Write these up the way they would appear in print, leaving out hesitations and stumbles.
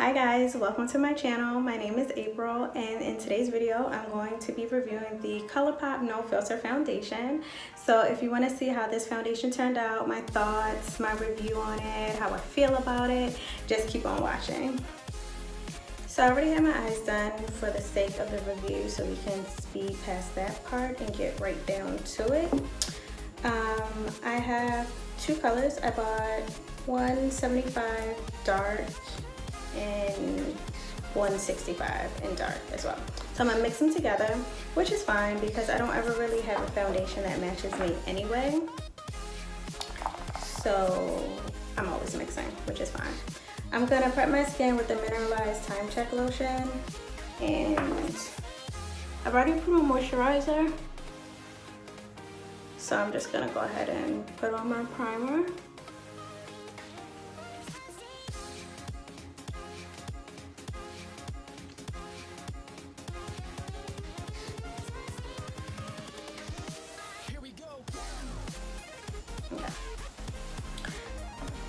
Hi guys, welcome to my channel. My name is April, and in today's video I'm going to be reviewing the Colourpop No Filter foundation. So if you want to see how this foundation turned out, my thoughts, my review on it, how I feel about it, just keep on watching. So I already have my eyes done for the sake of the review, so we can speed past that part and get right down to it. I have two colors. I bought 175 dark and 165 in dark as well. So I'm gonna mix them together, which is fine because I don't ever really have a foundation that matches me anyway. So I'm always mixing, which is fine. I'm gonna prep my skin with the mineralized time check lotion, and I've already put on moisturizer. So I'm just gonna go ahead and put on my primer. Okay.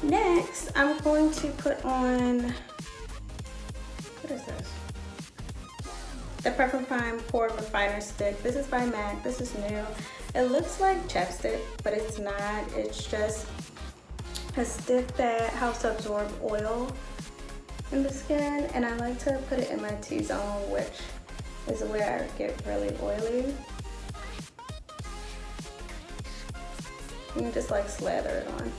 Next, I'm going to put on, what is this? The Prep and Prime Pore Refiner Stick. This is by MAC. This is new. It looks like chapstick, but it's not. It's just a stick that helps absorb oil in the skin, and I like to put it in my T-zone, which is where I get really oily. You can just like slather it on.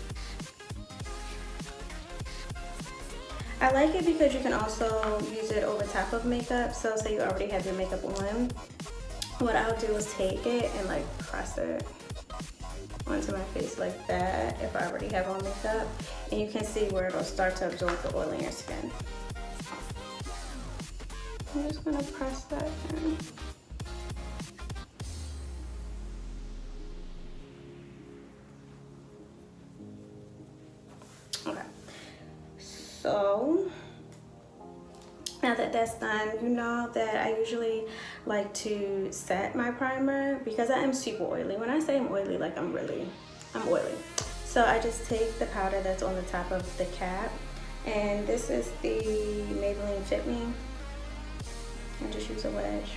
I like it because you can also use it over top of makeup. So say you already have your makeup on, what I'll do is take it and like press it onto my face like that if I already have on makeup, and you can see where it'll start to absorb the oil in your skin. I'm just gonna press that in. Okay, so now that that's done, you know that I usually like to set my primer because I am super oily. When I say I'm oily, like I'm oily. So I just take the powder that's on the top of the cap, and this is the Maybelline Fit Me. I just use a wedge,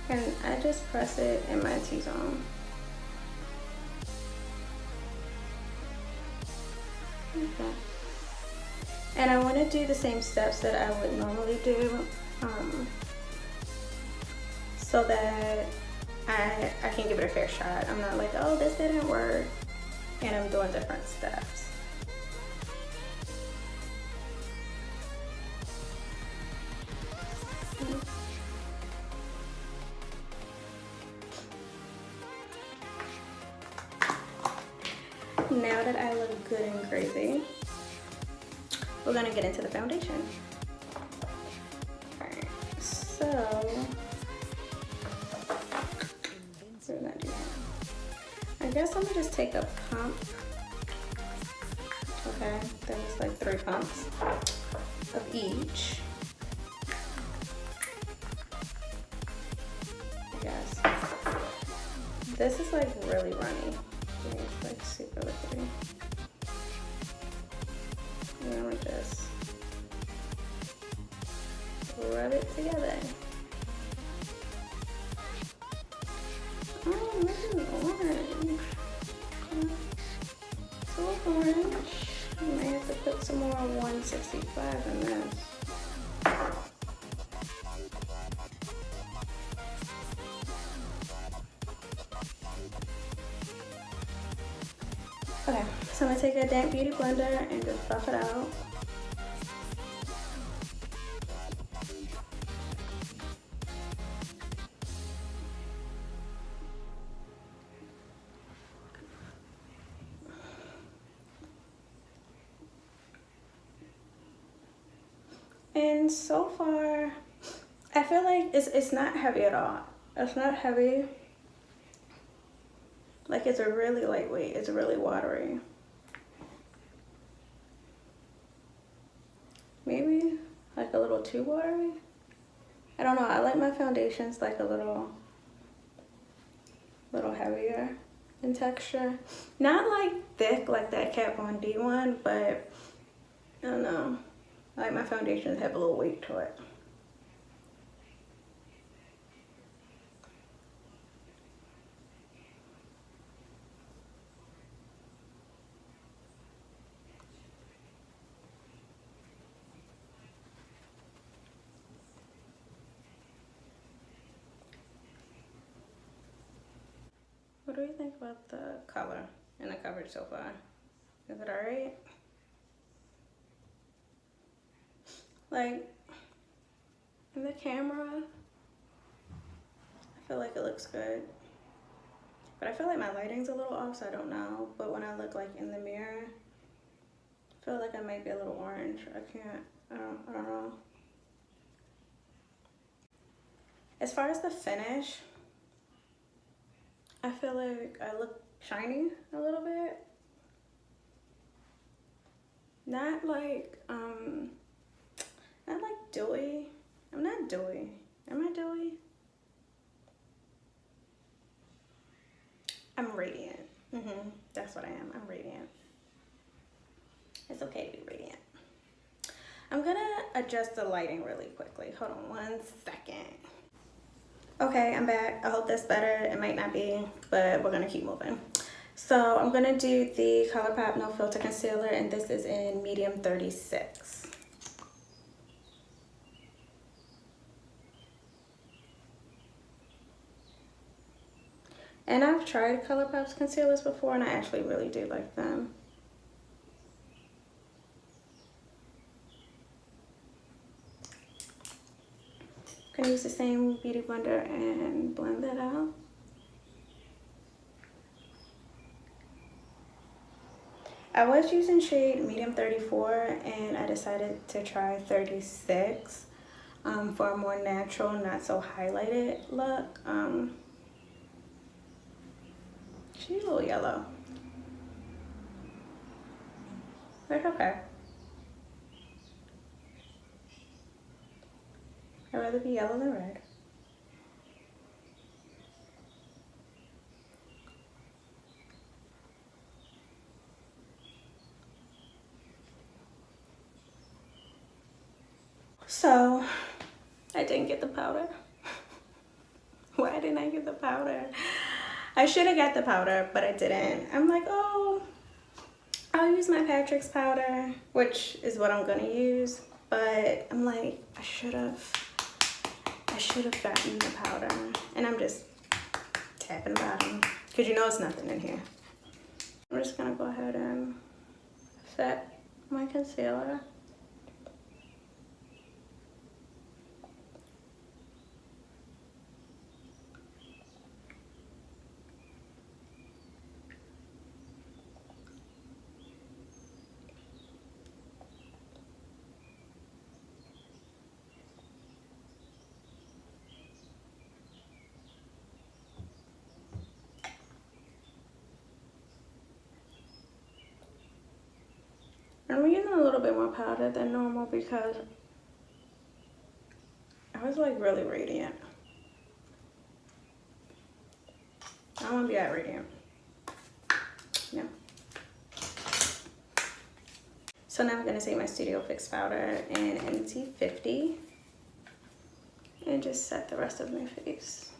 and I just press it in my T-zone. Okay. And I want to do the same steps that I would normally do, so that I can give it a fair shot. I'm not like, oh, this didn't work, and I'm doing different steps. Now that I look good and crazy, we're gonna get into the foundation. Alright, so we're gonna do that. I guess I'm gonna just take a pump. Okay, that was like 3 pumps of each. I guess. This is like really runny. It's like super liquidy. And then we just rub it together. Oh, this is orange. So orange. I might have to put some more 165 in this. Okay, so I'm gonna take a damp beauty blender and just buff it out. And so far, I feel like it's not heavy at all. It's not heavy. Like, it's a really lightweight, it's really watery. Maybe like a little too watery. I don't know, I like my foundations like a little heavier in texture. Not like thick like that Kat Von D one, but I don't know. I like my foundations have a little weight to it. What do you think about the color and the coverage so far? Is it alright? Like, in the camera, I feel like it looks good. But I feel like my lighting's a little off, so I don't know. But when I look like in the mirror, I feel like I might be a little orange. I don't know. As far as the finish, I feel like I look shiny a little bit. Not like dewy. I'm not dewy. Am I dewy? I'm radiant. That's what I am. I'm radiant. It's okay to be radiant. I'm gonna adjust the lighting really quickly. Hold on 1 second. Okay, I'm back. I hope that's better. It might not be, but we're gonna keep moving. So I'm gonna do the Colourpop No Filter Concealer, and this is in medium 36. And I've tried Colourpop's concealers before, and I actually really do like them. I'm gonna use the same beauty blender and blend that out. I was using shade medium 34, and I decided to try 36 for a more natural, not so highlighted look. She's a little yellow. But okay. I'd rather be yellow than red. So, I didn't get the powder. Why didn't I get the powder? I should have got the powder, but I didn't. I'm like, oh, I'll use my Patrick's powder, which is what I'm gonna use. But I'm like, I should have gotten the powder. And I'm just tapping the bottom, because you know it's nothing in here. I'm just gonna go ahead and set my concealer. I'm using a little bit more powder than normal because I was like really radiant. I don't want to be that radiant. No. So now I'm going to take my Studio Fix powder in NT50 and just set the rest of my face.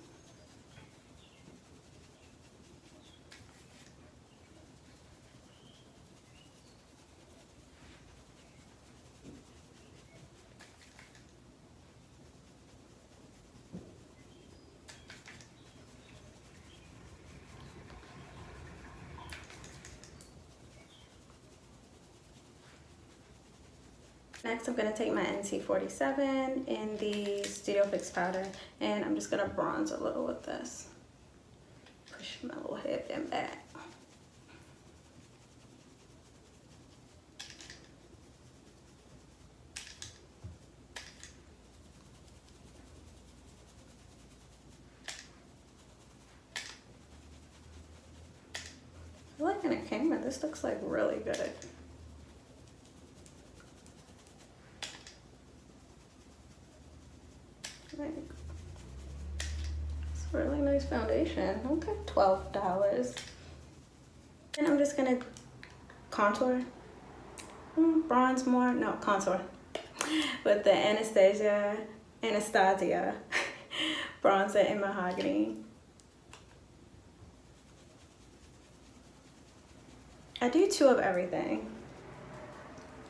Next, I'm going to take my NT47 in the Studio Fix powder, and I'm just going to bronze a little with this. Push my little headband back. I feel like in a camera, this looks like really good. It's a really nice foundation. Okay, $12. And I'm just gonna contour. Bronze more, no, contour. with the Anastasia bronzer in Mahogany. I do 2 of everything.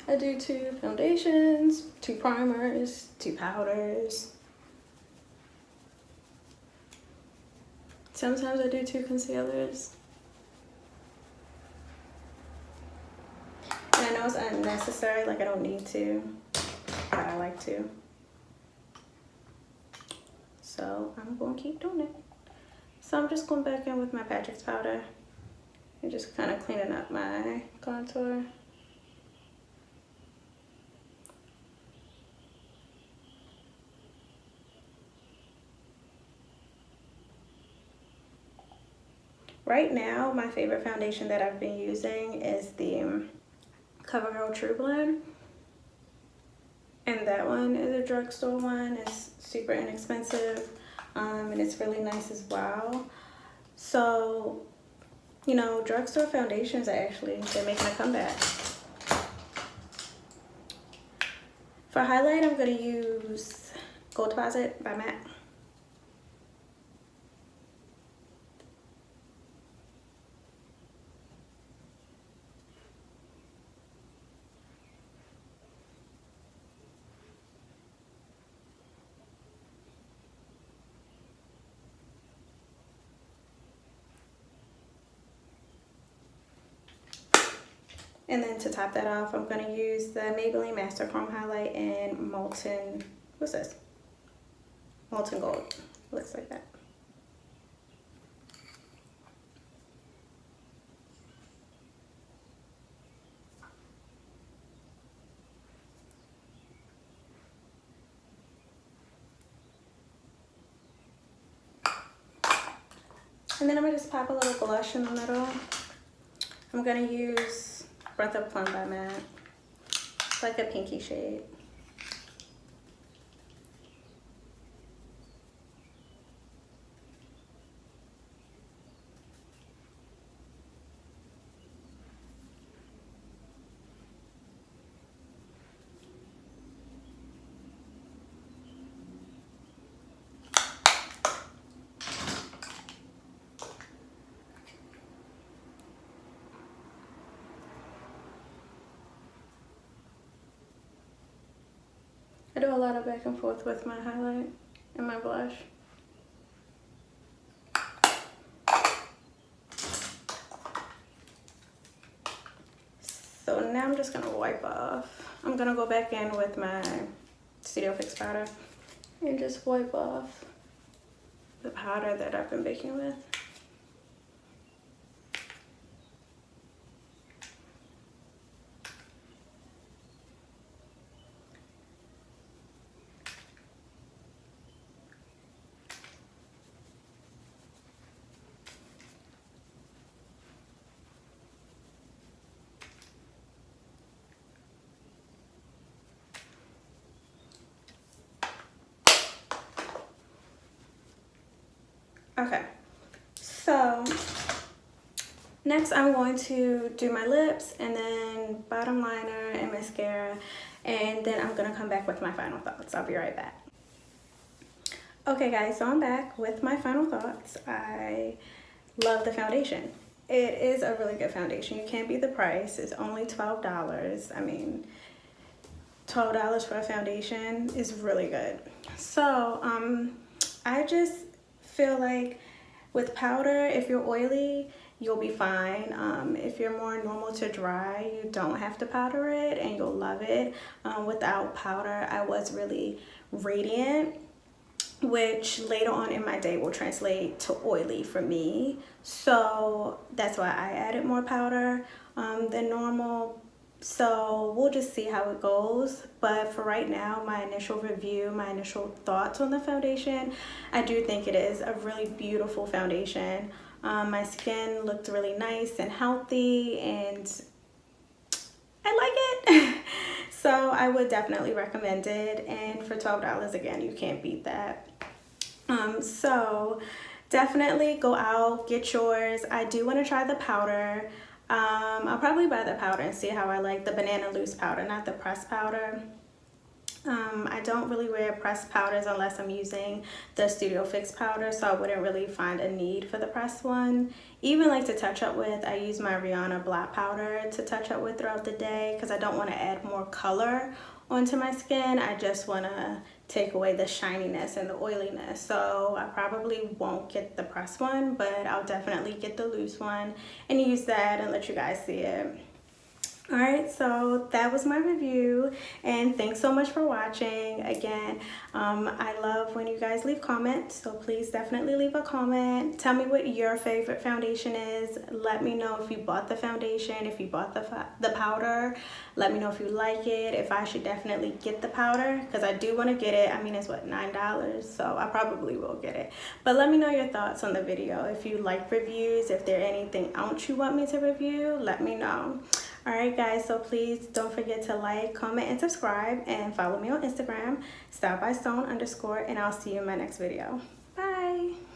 I do 2 foundations, 2 primers, 2 powders. Sometimes I do 2 concealers. And I know it's unnecessary, like I don't need to, but I like to. So I'm gonna keep doing it. So I'm just going back in with my Patrick's powder and just kind of cleaning up my contour. Right now, my favorite foundation that I've been using is the CoverGirl True Blend. And that one is a drugstore one. It's super inexpensive, and it's really nice as well. So, you know, drugstore foundations they're making a comeback. For highlight, I'm gonna use Gold Deposit by MAC. And then to top that off, I'm gonna use the Maybelline Master Chrome Highlight in Molten, what's this? Molten Gold, looks like that. And then I'm gonna just pop a little blush in the middle. I'm gonna use Breath of Plum by MAC. It's like a pinky shade. I do a lot of back and forth with my highlight and my blush. So now I'm just gonna wipe off. I'm gonna go back in with my Studio Fix powder and just wipe off the powder that I've been baking with. Okay, so next I'm going to do my lips and then bottom liner and mascara, and then I'm gonna come back with my final thoughts. I'll be right back. Okay guys, so I'm back with my final thoughts. I love the foundation. It is a really good foundation. You can't beat the price. It's only $12. I mean, $12 for a foundation is really good. So I just feel like with powder, if you're oily, you'll be fine. If you're more normal to dry, you don't have to powder it and you'll love it. Without powder, I was really radiant, which later on in my day will translate to oily for me. So that's why I added more powder than normal. So we'll just see how it goes. But for right now, my initial review, my initial thoughts on the foundation, I do think it is a really beautiful foundation. My skin looked really nice and healthy and I like it. So I would definitely recommend it. And for $12, again, you can't beat that. So definitely go out, get yours. I do want to try the powder. I'll probably buy the powder and see how I like the banana loose powder, not the pressed powder. I don't really wear pressed powders unless I'm using the Studio Fix powder, so I wouldn't really find a need for the pressed one. Even like to touch up with, I use my Rihanna black powder to touch up with throughout the day because I don't want to add more color onto my skin. I just want to take away the shininess and the oiliness. So I probably won't get the pressed one, but I'll definitely get the loose one and use that and let you guys see it. Alright, so that was my review, and thanks so much for watching. Again, I love when you guys leave comments, so please definitely leave a comment. Tell me what your favorite foundation is. Let me know if you bought the foundation, if you bought the powder. Let me know if you like it, if I should definitely get the powder, because I do want to get it. I mean, it's what, $9, so I probably will get it. But let me know your thoughts on the video. If you like reviews, if there's anything else you want me to review, let me know. Alright guys, so please don't forget to like, comment, and subscribe, and follow me on Instagram, stylebystone_, and I'll see you in my next video. Bye!